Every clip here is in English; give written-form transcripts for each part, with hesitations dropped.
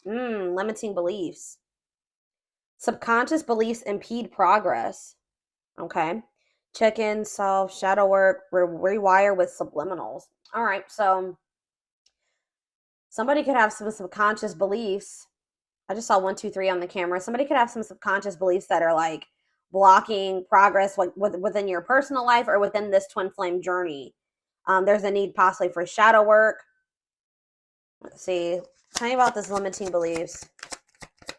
Limiting beliefs. Subconscious beliefs impede progress. Okay. Check in, self, shadow work, rewire with subliminals. All right. So somebody could have some subconscious beliefs. I just saw 1, 2, 3 on the camera. Somebody could have some subconscious beliefs that are like blocking progress, like within your personal life or within this twin flame journey. There's a need possibly for shadow work. Let's see. Tell me about this limiting beliefs.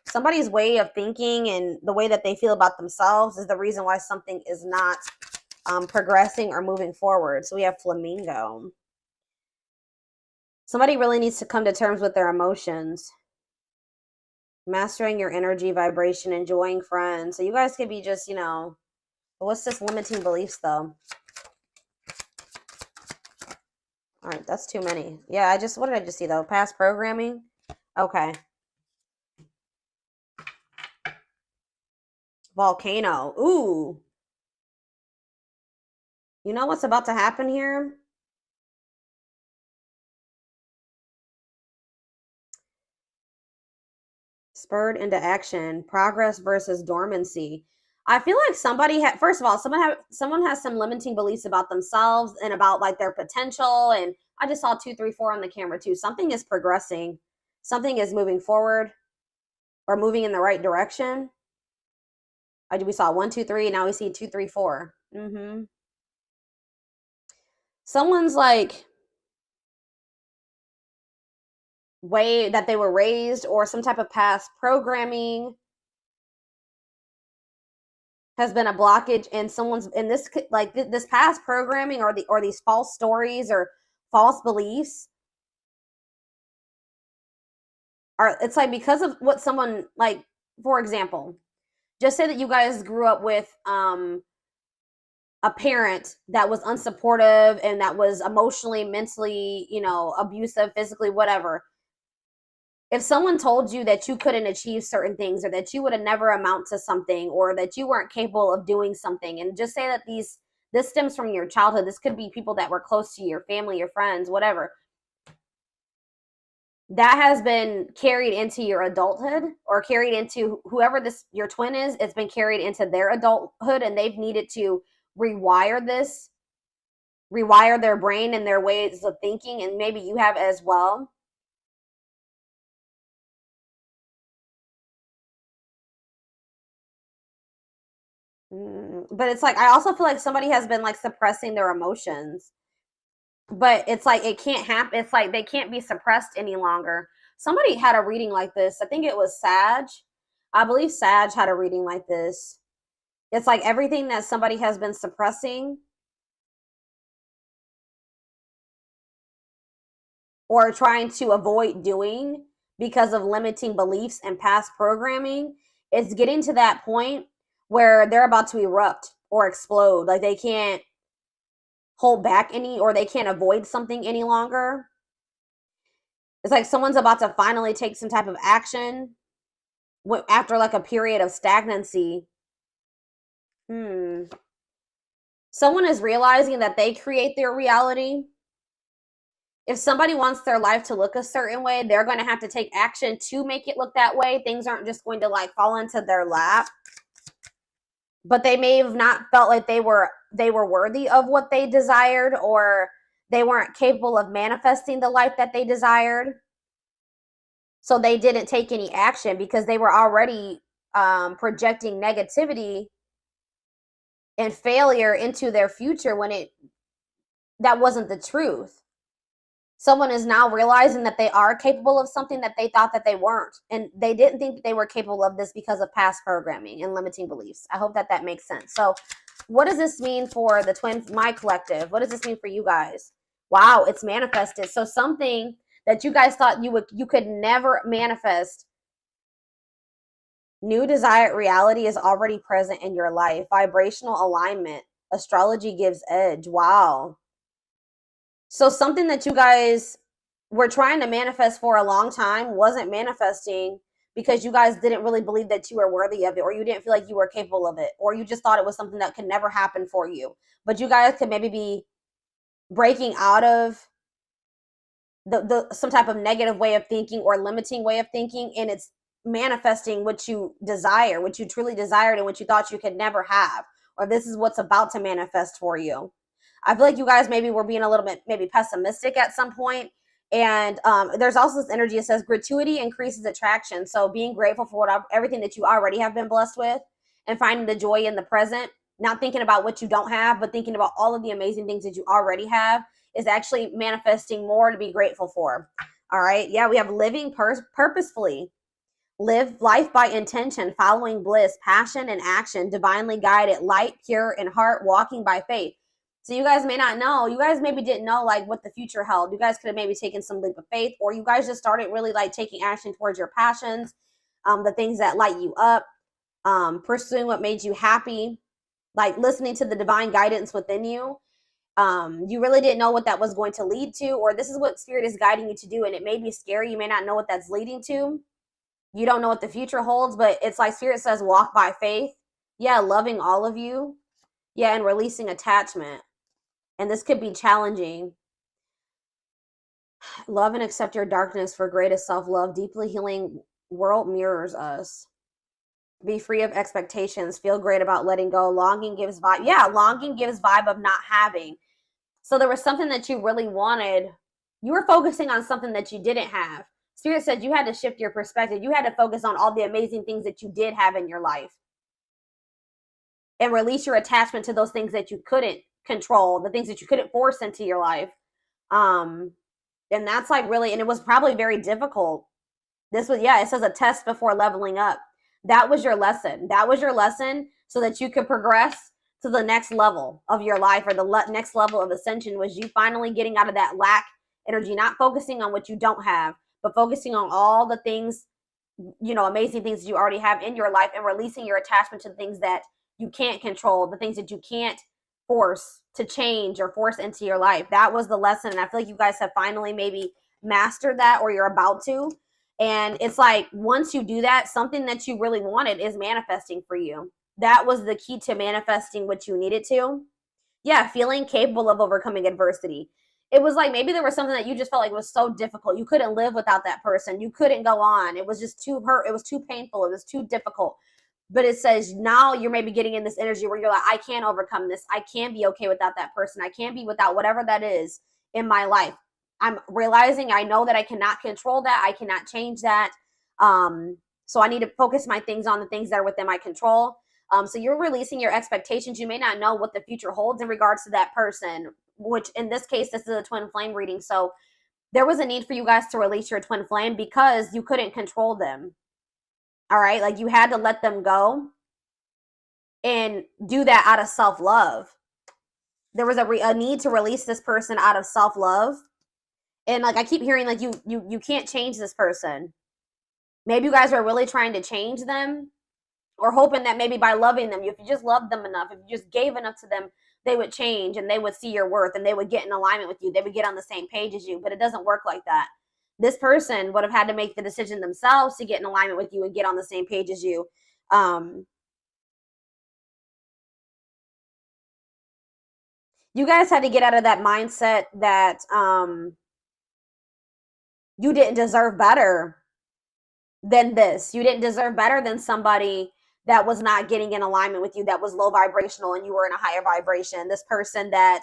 Somebody's way of thinking and the way that they feel about themselves is the reason why something is not progressing or moving forward. So we have flamingo. Somebody really needs to come to terms with their emotions. Mastering your energy, vibration, enjoying friends. So you guys could be just, what's this limiting beliefs though? All right, that's too many. Yeah, what did I just see though? Past programming? Okay. Volcano. Ooh. You know what's about to happen here? Spurred into action. Progress versus dormancy. I feel like somebody had, first of all, someone has some limiting beliefs about themselves and about like their potential. And I just saw 2, 3, 4 on the camera too. Something is progressing. Something is moving forward or moving in the right direction. We saw 1, 2, 3. Now we see 2, 3, 4. Someone's like way that they were raised or some type of past programming has been a blockage, and someone's in this like this past programming or these false stories or false beliefs are, it's like because of what someone, like, for example, just say that you guys grew up with a parent that was unsupportive and that was emotionally, mentally, abusive, physically, whatever. If someone told you that you couldn't achieve certain things or that you would have never amount to something or that you weren't capable of doing something, and just say that this stems from your childhood, this could be people that were close to your family, your friends, whatever, that has been carried into your adulthood or carried into whoever this your twin is, it's been carried into their adulthood, and they've needed to rewire this, rewire their brain and their ways of thinking, and maybe you have as well. But it's like I also feel like somebody has been like suppressing their emotions, but it's like it can't happen. It's like they can't be suppressed any longer. Somebody had a reading like this. I think it was Sag. I believe Sag had a reading like this. It's like everything that somebody has been suppressing or trying to avoid doing because of limiting beliefs and past programming, it's getting to that point where they're about to erupt or explode. Like they can't hold back or they can't avoid something any longer. It's like someone's about to finally take some type of action after like a period of stagnancy. Someone is realizing that they create their reality. If somebody wants their life to look a certain way, they're going to have to take action to make it look that way. Things aren't just going to like fall into their lap. But they may have not felt like they were worthy of what they desired, or they weren't capable of manifesting the life that they desired. So they didn't take any action because they were already projecting negativity and failure into their future when that wasn't the truth. Someone is now realizing that they are capable of something that they thought that they weren't, and they didn't think that they were capable of this because of past programming and limiting beliefs. I hope that makes sense. So what does this mean for the twin, my collective? What does this mean for you guys? Wow, it's manifested. So something that you guys thought you could never manifest, new desired reality is already present in your life. Vibrational alignment. Astrology gives edge. Wow. So something that you guys were trying to manifest for a long time wasn't manifesting because you guys didn't really believe that you were worthy of it, or you didn't feel like you were capable of it, or you just thought it was something that could never happen for you. But you guys could maybe be breaking out of some type of negative way of thinking or limiting way of thinking, and it's manifesting what you desire, what you truly desired, and what you thought you could never have, or this is what's about to manifest for you. I feel like you guys maybe were being a little bit maybe pessimistic at some point. And there's also this energy that says gratuity increases attraction. So being grateful for everything that you already have been blessed with, and finding the joy in the present, not thinking about what you don't have, but thinking about all of the amazing things that you already have, is actually manifesting more to be grateful for. All right. Yeah, we have living purposefully. Live life by intention, following bliss, passion, and action, divinely guided, light, pure, in heart, walking by faith. So you guys may not know, you guys maybe didn't know like what the future held. You guys could have maybe taken some leap of faith, or you guys just started really like taking action towards your passions, the things that light you up, pursuing what made you happy, like listening to the divine guidance within you. You really didn't know what that was going to lead to, or this is what spirit is guiding you to do, and it may be scary. You may not know what that's leading to. You don't know what the future holds, but it's like spirit says walk by faith. Yeah, loving all of you. Yeah, and releasing attachment. And this could be challenging. Love and accept your darkness for greatest self-love. Deeply healing world mirrors us. Be free of expectations. Feel great about letting go. Longing gives vibe. Yeah, longing gives vibe of not having. So there was something that you really wanted. You were focusing on something that you didn't have. Spirit said you had to shift your perspective. You had to focus on all the amazing things that you did have in your life, and release your attachment to those things that you couldn't control, the things that you couldn't force into your life. And that's like really, and it was probably very difficult. This was, yeah, it says a test before leveling up. That was your lesson. That was your lesson so that you could progress to the next level of your life, or the next level of ascension, was you finally getting out of that lack energy, not focusing on what you don't have, but focusing on all the things, amazing things you already have in your life, and releasing your attachment to the things that you can't control, the things that you can't force to change or force into your life. That was the lesson. And I feel like you guys have finally maybe mastered that, or you're about to. And it's like, once you do that, something that you really wanted is manifesting for you. That was the key to manifesting what you needed to. Yeah, feeling capable of overcoming adversity. It was like maybe there was something that you just felt like was so difficult. You couldn't live without that person. You couldn't go on. It was just too hurt. It was too painful. It was too difficult. But it says now you're maybe getting in this energy where you're like, I can overcome this. I can be okay without that person. I can be without whatever that is in my life. I'm realizing, I know that I cannot control that. I cannot change that. So I need to focus my things on the things that are within my control. So you're releasing your expectations. You may not know what the future holds in regards to that person, which in this case, this is a twin flame reading. So there was a need for you guys to release your twin flame because you couldn't control them. All right. Like you had to let them go and do that out of self-love. There was a need to release this person out of self-love. And like I keep hearing, like you can't change this person. Maybe you guys are really trying to change them, or hoping that maybe by loving them, if you just loved them enough, if you just gave enough to them, they would change and they would see your worth and they would get in alignment with you. They would get on the same page as you. But it doesn't work like that. This person would have had to make the decision themselves to get in alignment with you and get on the same page as you. You guys had to get out of that mindset that you didn't deserve better than this. You didn't deserve better than somebody that was not getting in alignment with you, that was low vibrational and you were in a higher vibration. This person that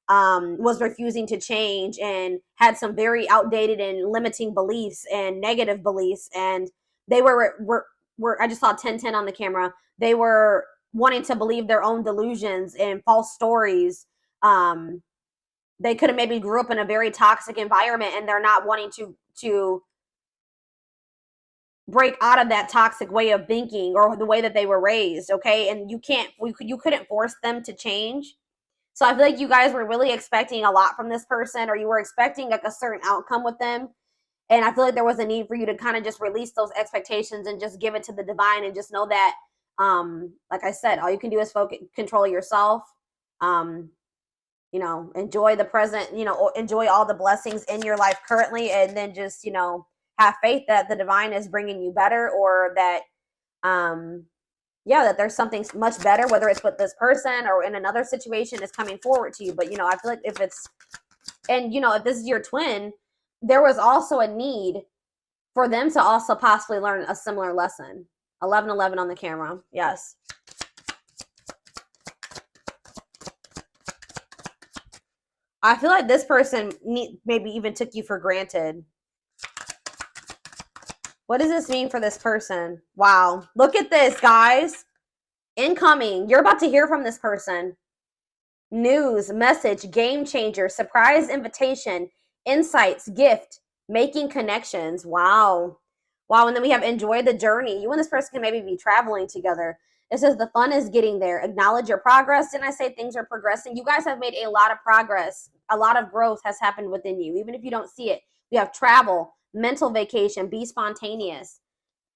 was refusing to change and had some very outdated and limiting beliefs and negative beliefs. And they were I just saw 1010 on the camera. They were wanting to believe their own delusions and false stories. They could have maybe grew up in a very toxic environment and they're not wanting to break out of that toxic way of thinking or the way that they were raised. Okay. And you couldn't force them to change. So I feel like you guys were really expecting a lot from this person, or you were expecting like a certain outcome with them. And I feel like there was a need for you to kind of just release those expectations and just give it to the divine, and just know that, like I said, all you can do is control yourself. Enjoy the present, enjoy all the blessings in your life currently. And then just, have faith that the divine is bringing you better, or that, that there's something much better, whether it's with this person or in another situation, is coming forward to you. But, I feel like if this is your twin, there was also a need for them to also possibly learn a similar lesson. 1111 on the camera. Yes. I feel like this person maybe even took you for granted. What does this mean for this person? Wow. Look at this, guys. Incoming. You're about to hear from this person. News, message, game changer, surprise invitation, insights, gift, making connections. Wow. Wow. And then we have enjoy the journey. You and this person can maybe be traveling together. It says the fun is getting there. Acknowledge your progress. Didn't I say things are progressing? You guys have made a lot of progress. A lot of growth has happened within you, even if you don't see it. We have travel, mental vacation, be spontaneous.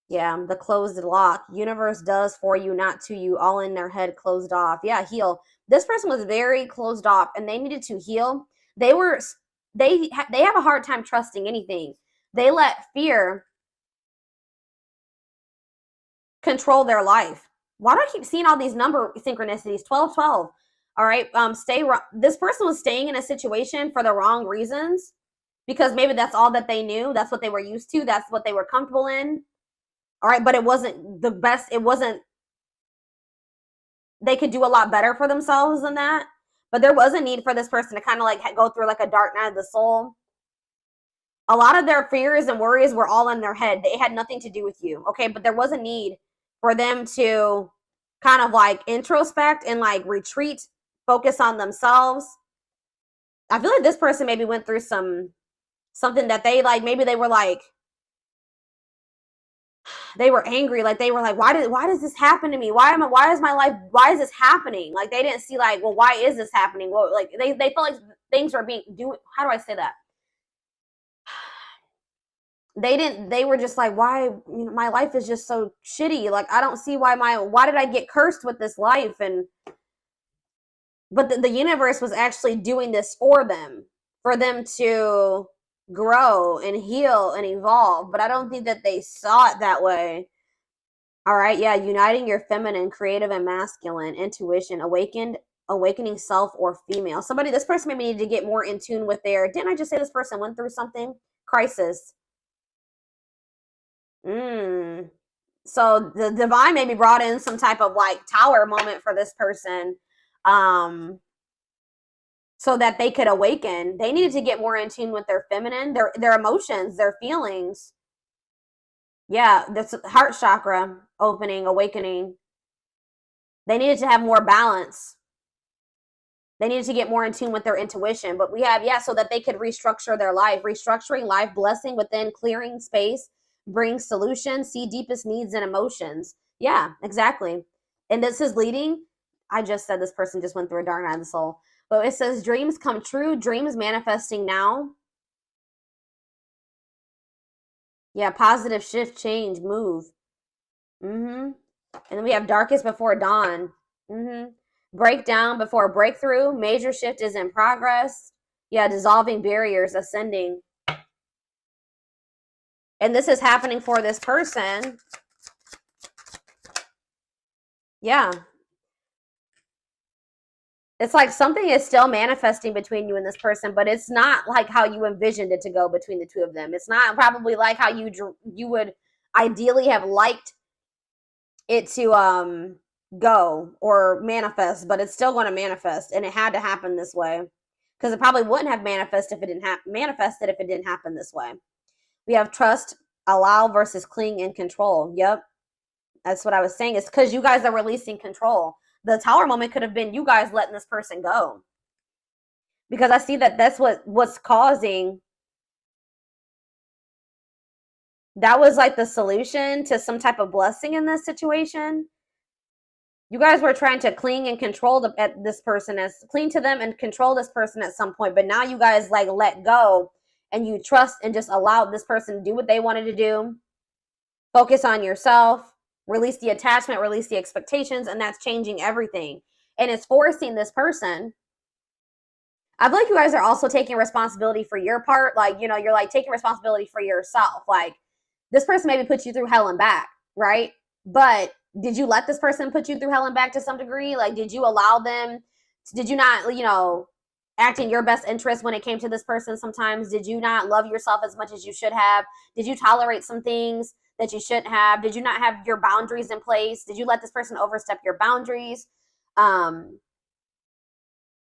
Yeah, the closed lock. Universe does for you, not to you. All in their head, closed off. Yeah, heal. This person was very closed off, and they needed to heal. They have a hard time trusting anything. They let fear control their life. Why do I keep seeing all these number synchronicities? 1212. All right. This person was staying in a situation for the wrong reasons because maybe that's all that they knew. That's what they were used to. That's what they were comfortable in. All right. But it wasn't the best. They could do a lot better for themselves than that. But there was a need for this person to kind of like go through like a dark night of the soul. A lot of their fears and worries were all in their head. They had nothing to do with you. Okay. But there was a need for them to kind of like introspect and like retreat, focus on themselves. I feel like this person maybe went through something that they like, maybe they were like, they were angry. Like they were like, why does this happen to me? Why is my life, why is this happening? Like they didn't see like, well, why is this happening? Well, like they felt like things were how do I say that? They were just like, why, my life is just so shitty. Like, I don't see why did I get cursed with this life? But the universe was actually doing this for them to grow and heal and evolve. But I don't think that they saw it that way. All right. Yeah. Uniting your feminine, creative, and masculine intuition, awakening self or female. This person maybe needed to get more in tune with didn't I just say this person went through something? Crisis. So the divine maybe brought in some type of like tower moment for this person, so that they could awaken. They needed to get more in tune with their feminine, their emotions, their feelings. Yeah, this heart chakra opening, awakening. They needed to have more balance. They needed to get more in tune with their intuition. But we have, so that they could restructure their life. Restructuring life, blessing within, clearing space, bring solutions, see deepest needs and emotions. Yeah, exactly. And this is leading. I just said this person just went through a dark night of the soul. But it says dreams come true, dreams manifesting now. Yeah, positive shift, change, move. And then we have darkest before dawn. Breakdown before breakthrough. Major shift is in progress. Yeah, dissolving barriers, ascending. And this is happening for this person. Yeah. It's like something is still manifesting between you and this person, but it's not like how you envisioned it to go between the two of them. It's not probably like how you would ideally have liked it to go or manifest, but it's still going to manifest, and it had to happen this way because it probably wouldn't have manifested if it didn't happen this way. We have trust, allow versus cling and control. Yep. That's what I was saying. It's because you guys are releasing control. The tower moment could have been you guys letting this person go. Because I see that that's what's causing. That was like the solution to some type of blessing in this situation. You guys were trying to cling and control this person, cling to them and control this person at some point. But now you guys like let go and you trust and just allow this person to do what they wanted to do. Focus on yourself. Release the attachment, release the expectations, and that's changing everything. And it's forcing this person. I feel like you guys are also taking responsibility for your part. Like, you're like taking responsibility for yourself. Like, this person maybe put you through hell and back, right? But did you let this person put you through hell and back to some degree? Like, did you allow them? Did you not, act in your best interest when it came to this person sometimes? Did you not love yourself as much as you should have? Did you tolerate some things that you shouldn't have? Did you not have your boundaries in place? Did you let this person overstep your boundaries?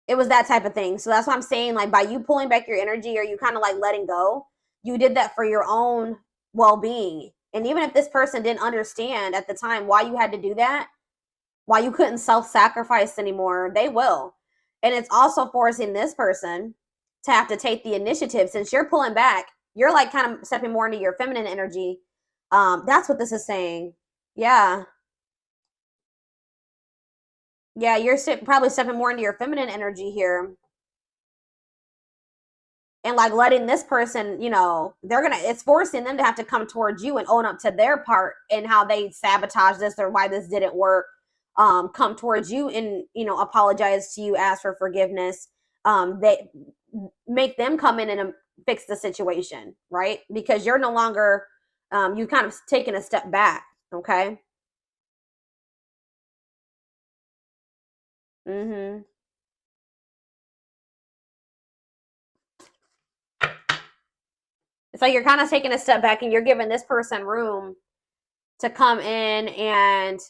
It was that type of thing. So that's what I'm saying. Like, by you pulling back your energy, or you kind of like letting go, you did that for your own well-being. And even if this person didn't understand at the time why you had to do that, why you couldn't self-sacrifice anymore, they will. And it's also forcing this person to have to take the initiative. Since you're pulling back, you're like kind of stepping more into your feminine energy. That's what this is saying. Yeah. Yeah, you're probably stepping more into your feminine energy here. And like letting this person, you know, it's forcing them to have to come towards you and own up to their part and how they sabotage this or why this didn't work. Come towards you and, you know, apologize to you, ask for forgiveness. They make them come in and fix the situation, right? Because you're no longer, you kind of taken a step back. Okay. Mm-hmm. It's like you're kind of taking a step back and you're giving this person room to come in and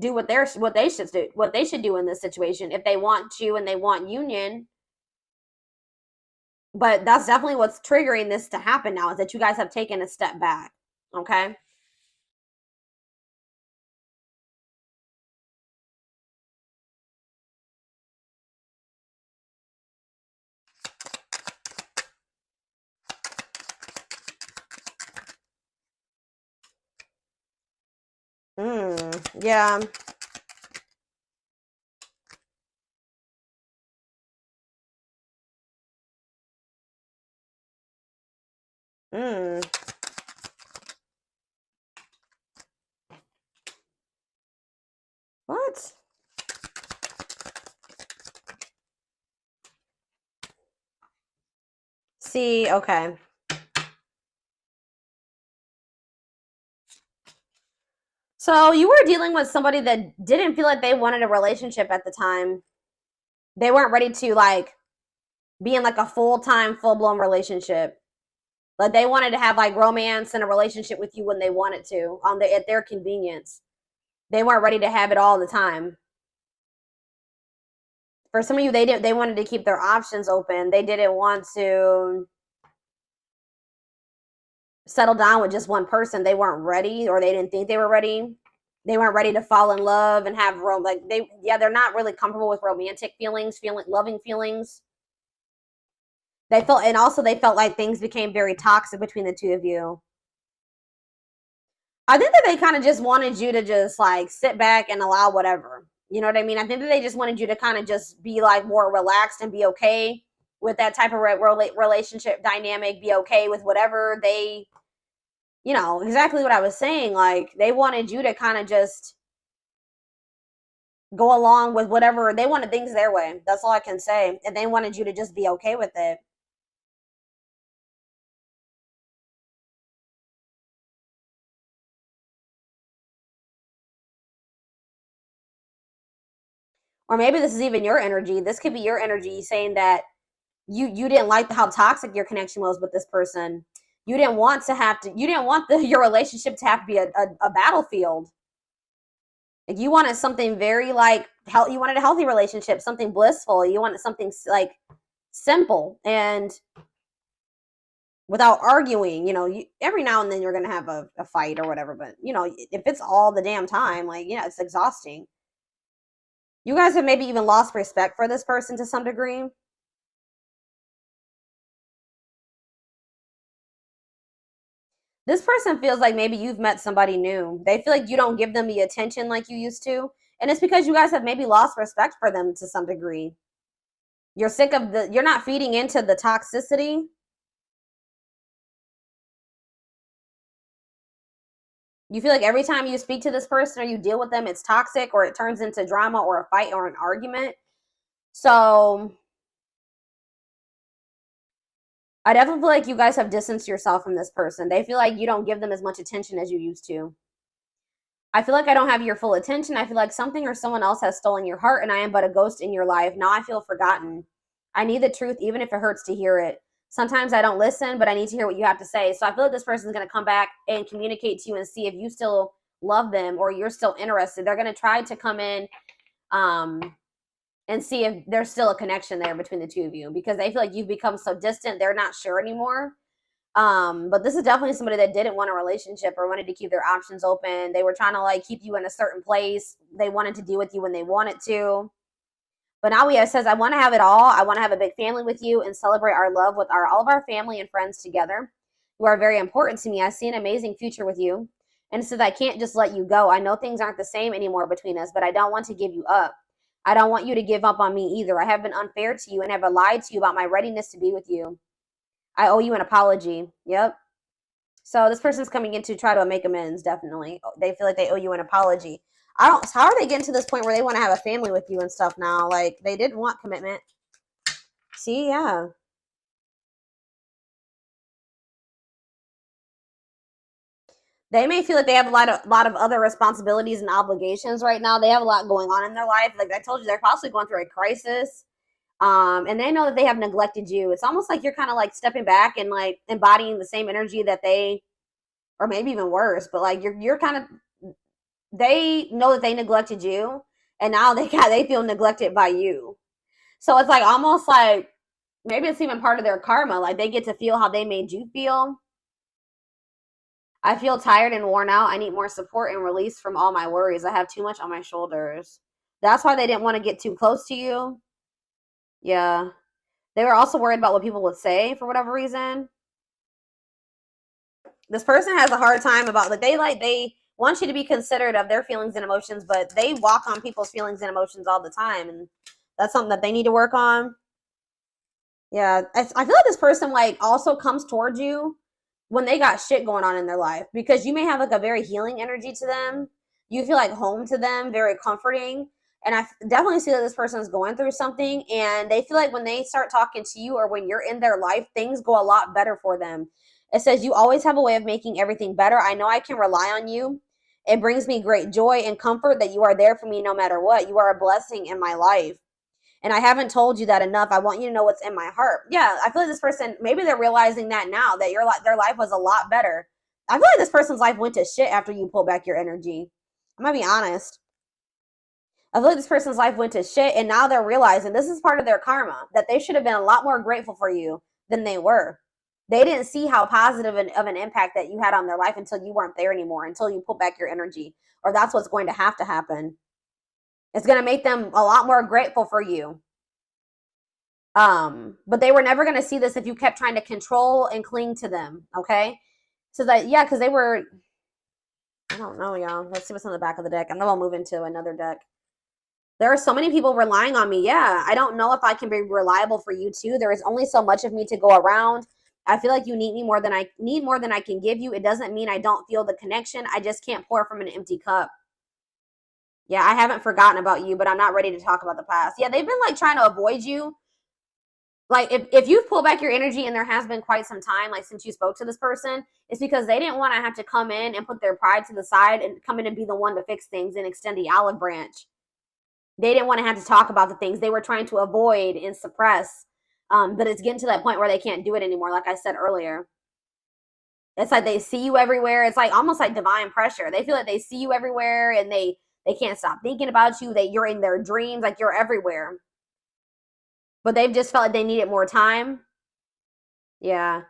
do what they should do in this situation if they want to and they want union. But that's definitely what's triggering this to happen now, is that you guys have taken a step back. Okay. Yeah. Mm. What? See, okay. So you were dealing with somebody that didn't feel like they wanted a relationship at the time. They weren't ready to like be in like a full-time, full-blown relationship. Like they wanted to have like romance and a relationship with you when they wanted to, at their convenience. They weren't ready to have it all the time. For some of you, they wanted to keep their options open. They didn't want to settle down with just one person. They weren't ready, or they didn't think they were ready. They weren't ready to fall in love and have they're not really comfortable with romantic feelings, loving feelings. They felt like things became very toxic between the two of you. I think that they kind of just wanted you to just like sit back and allow whatever. You know what I mean? I think that they just wanted you to kind of just be like more relaxed and be okay with that type of relationship dynamic, be okay with whatever they, you know, exactly what I was saying. Like they wanted you to kind of just go along with whatever. They wanted things their way. That's all I can say. And they wanted you to just be okay with it. Or maybe this is even your energy. This could be your energy saying that you didn't like how toxic your connection was with this person. You didn't want your relationship to have to be a battlefield. Like you wanted something very like you wanted a healthy relationship, something blissful. You wanted something like simple and without arguing. You know, every now and then you're gonna have a fight or whatever, but you know, if it's all the damn time, like, you know, it's exhausting. You guys have maybe even lost respect for this person to some degree. This person feels like maybe you've met somebody new. They feel like you don't give them the attention like you used to. And it's because you guys have maybe lost respect for them to some degree. You're not feeding into the toxicity. You feel like every time you speak to this person or you deal with them, it's toxic or it turns into drama or a fight or an argument. So I definitely feel like you guys have distanced yourself from this person. They feel like you don't give them as much attention as you used to. I feel like I don't have your full attention. I feel like something or someone else has stolen your heart and I am but a ghost in your life. Now I feel forgotten. I need the truth, even if it hurts to hear it. Sometimes I don't listen, but I need to hear what you have to say. So I feel like this person is going to come back and communicate to you and see if you still love them or you're still interested. They're going to try to come in and see if there's still a connection there between the two of you, because they feel like you've become so distant, they're not sure anymore. But this is definitely somebody that didn't want a relationship or wanted to keep their options open. They were trying to like keep you in a certain place. They wanted to deal with you when they wanted to. But now it says, I want to have it all. I want to have a big family with you and celebrate our love with all of our family and friends together. You are very important to me. I see an amazing future with you. And it says, I can't just let you go. I know things aren't the same anymore between us, but I don't want to give you up. I don't want you to give up on me either. I have been unfair to you and have lied to you about my readiness to be with you. I owe you an apology. Yep. So this person's coming in to try to make amends, definitely. They feel like they owe you an apology. How are they getting to this point where they want to have a family with you and stuff now? Like, they didn't want commitment. See, yeah. They may feel like they have a lot of other responsibilities and obligations right now. They have a lot going on in their life. Like I told you, they're possibly going through a crisis. And they know that they have neglected you. It's almost like you're kind of like stepping back and like embodying the same energy that they, or maybe even worse, but like you're kind of, they know that they neglected you, and now they feel neglected by you. So it's like almost like maybe it's even part of their karma. Like they get to feel how they made you feel. I feel tired and worn out. I need more support and release from all my worries. I have too much on my shoulders. That's why they didn't want to get too close to you. Yeah. They were also worried about what people would say for whatever reason. This person has a hard time about they want you to be considerate of their feelings and emotions, but they walk on people's feelings and emotions all the time, and that's something that they need to work on. Yeah, I feel like this person like also comes towards you when they got shit going on in their life, because you may have like a very healing energy to them. You feel like home to them, very comforting. And I definitely see that this person is going through something, and they feel like when they start talking to you or when you're in their life, things go a lot better for them. It says, you always have a way of making everything better. I know I can rely on you. It brings me great joy and comfort that you are there for me no matter what. You are a blessing in my life. And I haven't told you that enough. I want you to know what's in my heart. Yeah, I feel like this person, maybe they're realizing that now, that their life was a lot better. I feel like this person's life went to shit after you pull back your energy. I'm going to be honest. I feel like this person's life went to shit, and now they're realizing this is part of their karma, that they should have been a lot more grateful for you than they were. They didn't see how positive of an impact that you had on their life until you weren't there anymore, until you pull back your energy. Or that's what's going to happen. It's going to make them a lot more grateful for you. But they were never going to see this if you kept trying to control and cling to them, okay? So that, yeah, because they were, I don't know, y'all. Let's see what's on the back of the deck, and then we'll move into another deck. There are so many people relying on me. Yeah, I don't know if I can be reliable for you too. There is only so much of me to go around. I feel like you need me more than I can give you. It doesn't mean I don't feel the connection. I just can't pour from an empty cup. Yeah, I haven't forgotten about you, but I'm not ready to talk about the past. Yeah, they've been like trying to avoid you. Like if you've pulled back your energy and there has been quite some time, like since you spoke to this person, it's because they didn't want to have to come in and put their pride to the side and come in and be the one to fix things and extend the olive branch. They didn't want to have to talk about the things they were trying to avoid and suppress. But it's getting to that point where they can't do it anymore, like I said earlier. It's like they see you everywhere. It's like almost like divine pressure. They feel like they see you everywhere, and they can't stop thinking about you. That you're in their dreams, like you're everywhere. But they've just felt like they needed more time. Yeah.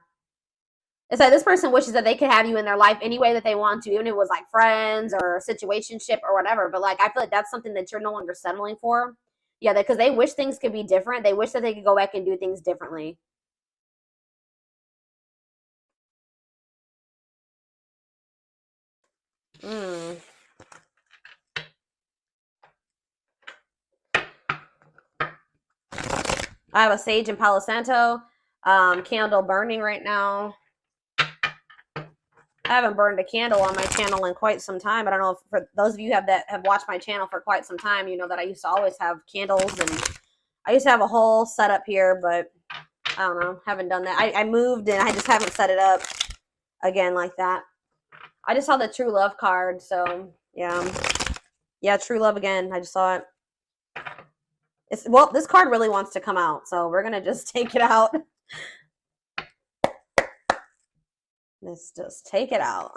It's like this person wishes that they could have you in their life any way that they want to, even if it was like friends or situationship or whatever. But like I feel like that's something that you're no longer settling for. Yeah, because they wish things could be different. They wish that they could go back and do things differently. I have a sage and Palo Santo candle burning right now. I haven't burned a candle on my channel in quite some time. I don't know if for those of you that have watched my channel for quite some time, you know that I used to always have candles, and I used to have a whole setup here, but I don't know, haven't done that. I moved and I just haven't set it up again like that. I just saw the True Love card, so yeah. Yeah, True Love again. I just saw it. Well, this card really wants to come out, so we're going to just take it out. Let's just take it out.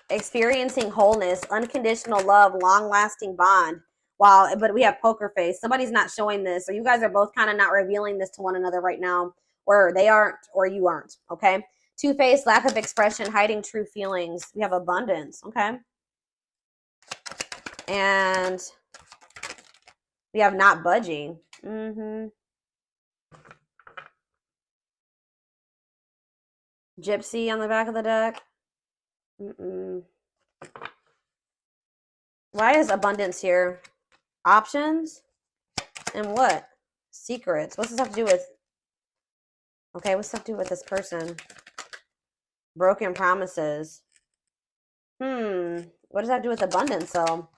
Experiencing wholeness, unconditional love, long-lasting bond. Wow, but we have poker face. Somebody's not showing this, so you guys are both kind of not revealing this to one another right now, or they aren't, or you aren't, okay? Two-faced, lack of expression, hiding true feelings. We have abundance, okay? And we have not budging. Gypsy on the back of the deck. Why is abundance here? Options? And what? Secrets. What's this have to do with? Okay, what's this have to do with this person? Broken promises. What does that have to do with abundance, though?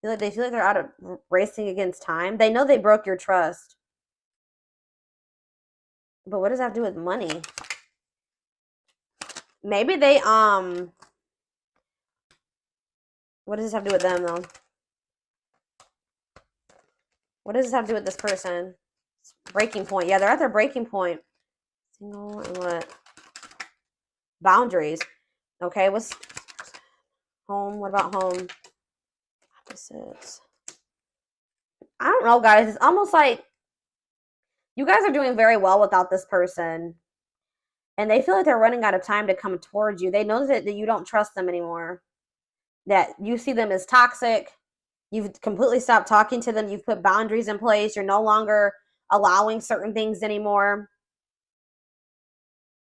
They feel like they're out of racing against time. They know they broke your trust. But what does that have to do with money? Maybe they, what does this have to do with them, though? What does this have to do with this person? Breaking point. Yeah, they're at their breaking point. Single and what? Boundaries. Okay, what's home? What about home? Opposites. I don't know, guys. It's almost like you guys are doing very well without this person. And they feel like they're running out of time to come towards you. They know that you don't trust them anymore. That you see them as toxic. You've completely stopped talking to them. You've put boundaries in place. You're no longer allowing certain things anymore.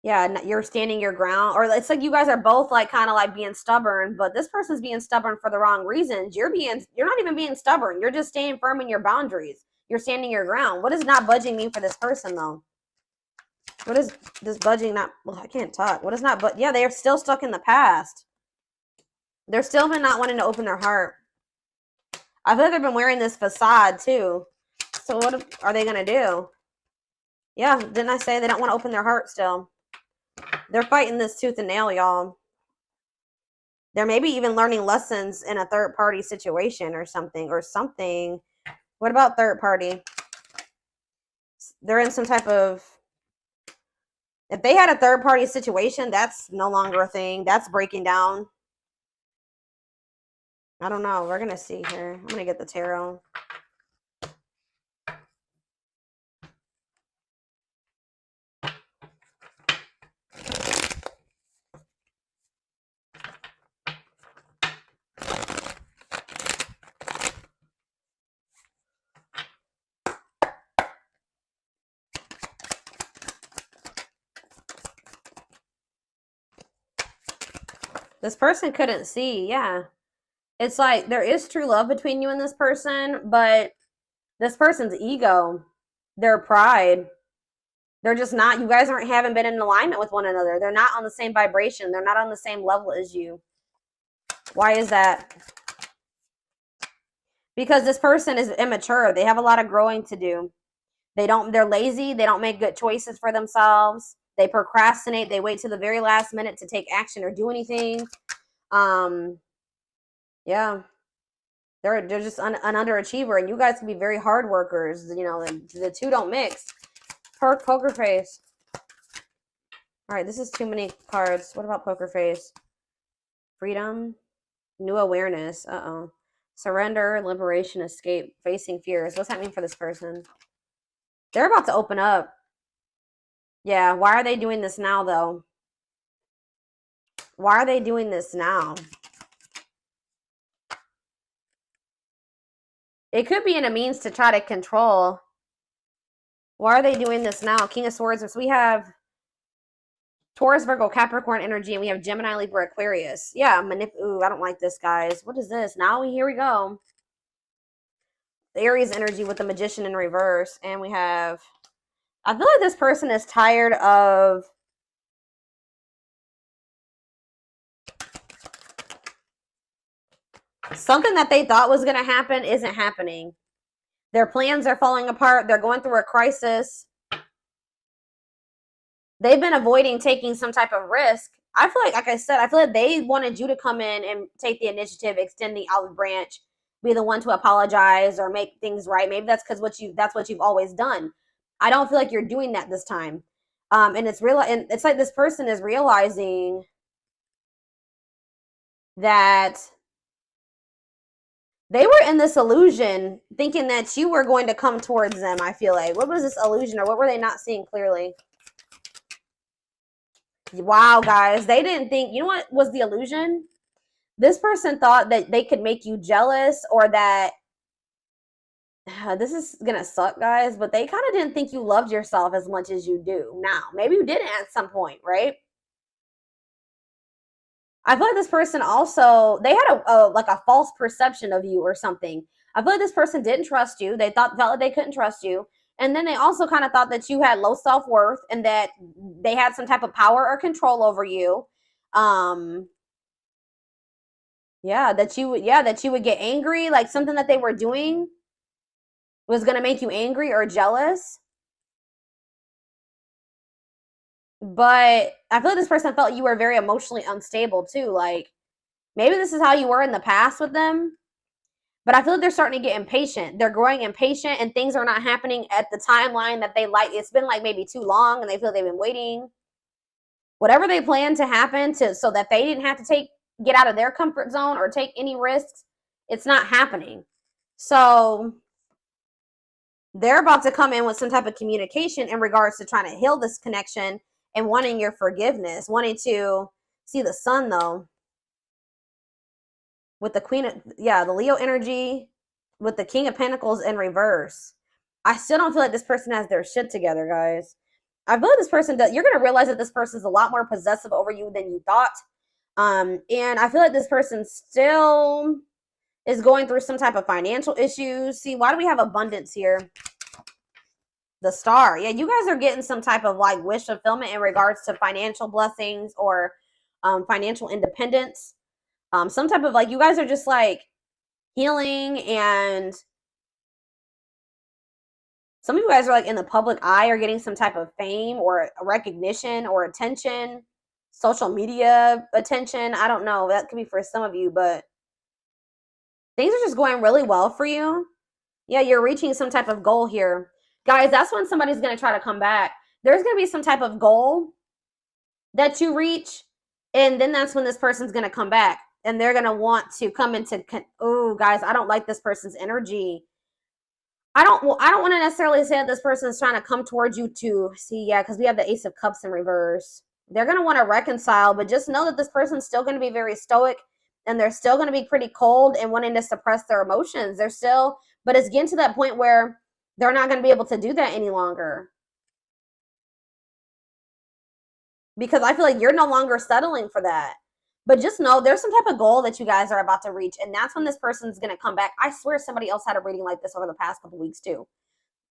Yeah, you're standing your ground. Or it's like you guys are both like kind of like being stubborn, but this person's being stubborn for the wrong reasons. You're not even being stubborn. You're just staying firm in your boundaries. You're standing your ground. What does not budging mean for this person, though? What is this budging not? Well, I can't talk. What is not? But yeah, they are still stuck in the past. They're still been not wanting to open their heart. I feel like they've been wearing this facade too. So what are they gonna do? Yeah, didn't I say they don't want to open their heart still? They're fighting this tooth and nail, y'all. They're maybe even learning lessons in a third-party situation or something. What about third party? They're in some type of... If they had a third-party situation, that's no longer a thing. That's breaking down. I don't know. We're going to see here. I'm going to get the tarot. This person couldn't see. Yeah. It's like there is true love between you and this person, but this person's ego, their pride, they're just not, you guys haven't been in alignment with one another. They're not on the same vibration. They're not on the same level as you. Why is that? Because this person is immature. They have a lot of growing to do. They're lazy. They don't make good choices for themselves. They procrastinate. They wait till the very last minute to take action or do anything. Yeah. They're just an underachiever, and you guys can be very hard workers. You know, the two don't mix. Poker face. All right, this is too many cards. What about poker face? Freedom. New awareness. Uh-oh. Surrender, liberation, escape, facing fears. What's that mean for this person? They're about to open up. Yeah, why are they doing this now, though? Why are they doing this now? It could be in a means to try to control. Why are they doing this now? King of Swords. So we have Taurus, Virgo, Capricorn energy, and we have Gemini, Libra, Aquarius. Yeah, ooh, I don't like this, guys. What is this? Here we go. The Aries energy with the Magician in reverse. And we have... I feel like this person is tired of... Something that they thought was going to happen isn't happening. Their plans are falling apart. They're going through a crisis. They've been avoiding taking some type of risk. I feel like I said, I feel like they wanted you to come in and take the initiative, extend the olive branch, be the one to apologize or make things right. Maybe that's because that's what you've always done. I don't feel like you're doing that this time. And it's real, and it's like this person is realizing that they were in this illusion thinking that you were going to come towards them. I feel like, what was this illusion, or what were they not seeing clearly? Wow, guys, they didn't think, you know what was the illusion? This person thought that they could make you jealous, or that this is gonna suck, guys, but they kind of didn't think you loved yourself as much as you do now. Maybe you didn't at some point, right? I feel like this person also, they had like a false perception of you or something. I feel like this person didn't trust you. They felt like they couldn't trust you. And then they also kind of thought that you had low self-worth and that they had some type of power or control over you. That you would get angry, like something that they were doing was going to make you angry or jealous. But I feel like this person felt you were very emotionally unstable too. Like, maybe this is how you were in the past with them, but I feel like they're starting to get impatient. They're growing impatient, and things are not happening at the timeline that they like. It's been like maybe too long, and they feel they've been waiting. Whatever they plan to happen so that they didn't have to get out of their comfort zone or take any risks, it's not happening. So they're about to come in with some type of communication in regards to trying to heal this connection and wanting your forgiveness, wanting to see the sun, though. With the the Leo energy, with the King of Pentacles in reverse. I still don't feel like this person has their shit together, guys. I feel like this person does. You're going to realize that this person is a lot more possessive over you than you thought. And I feel like this person still is going through some type of financial issues. See, why do we have abundance here? The Star. Yeah, you guys are getting some type of like wish fulfillment in regards to financial blessings or financial independence. Some type of like, you guys are just like healing, and some of you guys are like in the public eye or getting some type of fame or recognition or attention, social media attention. I don't know. That could be for some of you, but things are just going really well for you. Yeah, you're reaching some type of goal here. Guys, that's when somebody's going to try to come back. There's going to be some type of goal that you reach, and then that's when this person's going to come back, and they're going to want to come into, oh, guys, I don't like this person's energy. I don't want to necessarily say that this person is trying to come towards you to see, yeah, because we have the Ace of Cups in reverse. They're going to want to reconcile, but just know that this person's still going to be very stoic, and they're still going to be pretty cold and wanting to suppress their emotions. But it's getting to that point where they're not going to be able to do that any longer. Because I feel like you're no longer settling for that. But just know there's some type of goal that you guys are about to reach, and that's when this person's going to come back. I swear somebody else had a reading like this over the past couple weeks too.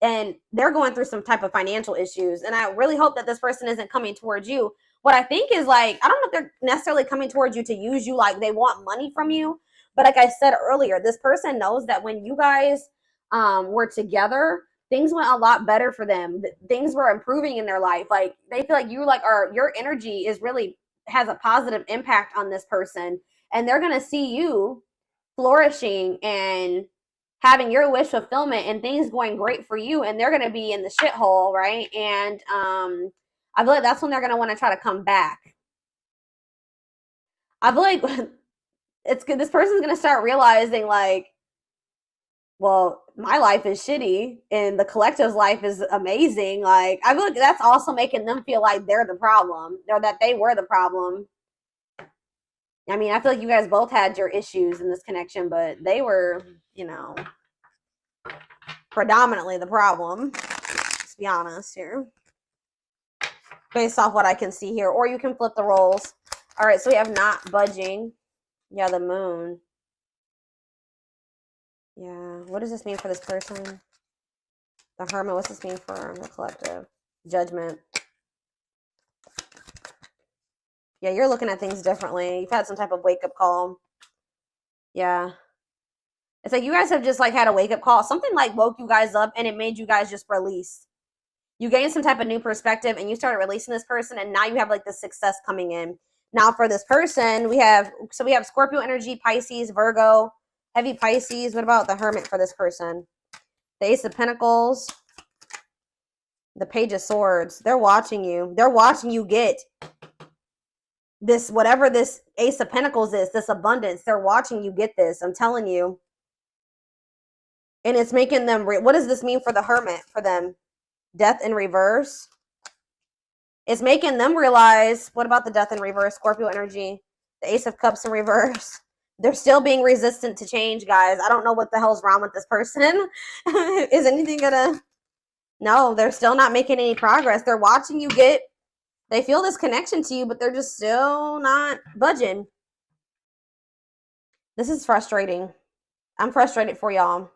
And they're going through some type of financial issues, and I really hope that this person isn't coming towards you. What I think is, like, I don't know if they're necessarily coming towards you to use you, like they want money from you. But like I said earlier, this person knows that when you guys were together, things went a lot better for them. Things were improving in their life. Like, they feel like your energy is really has a positive impact on this person, and they're going to see you flourishing and having your wish fulfillment and things going great for you, and they're going to be in the shithole, right? And I feel like that's when they're going to want to try to come back. I feel like it's good. This person's going to start realizing, like, well, my life is shitty and the collective's life is amazing. Like, I feel like that's also making them feel like they're the problem, or that they were the problem. I mean, I feel like you guys both had your issues in this connection, but they were, predominantly the problem. Let's be honest here. Based off what I can see here. Or you can flip the roles. All right, so we have not budging. Yeah, the moon. Yeah, what does this mean for this person? The Hermit, what's this mean for the collective? Judgment. Yeah, you're looking at things differently. You've had some type of wake-up call. Yeah. It's like you guys have just, like, had a wake-up call. Something, like, woke you guys up, and it made you guys just release. You gained some type of new perspective, and you started releasing this person, and now you have, like, the success coming in. Now, for this person, we have Scorpio energy, Pisces, Virgo, Heavy Pisces. What about the Hermit for this person? The Ace of Pentacles. The Page of Swords. They're watching you. They're watching you get this, whatever this Ace of Pentacles is, this abundance. They're watching you get this. I'm telling you. And it's making them, what does this mean for the Hermit, for them? Death in reverse. It's making them realize, what about the Death in reverse? Scorpio energy. The Ace of Cups in reverse. They're still being resistant to change, guys. I don't know what the hell's wrong with this person. Is anything gonna... No, they're still not making any progress. They're watching you get... They feel this connection to you, but they're just still not budging. This is frustrating. I'm frustrated for y'all.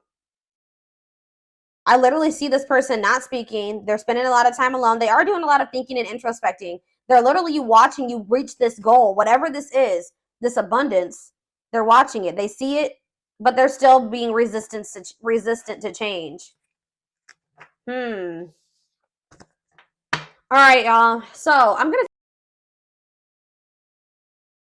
I literally see this person not speaking. They're spending a lot of time alone. They are doing a lot of thinking and introspecting. They're literally watching you reach this goal, whatever this is, this abundance. They're watching it. They see it, but they're still being resistant to change. All right, y'all. So I'm going to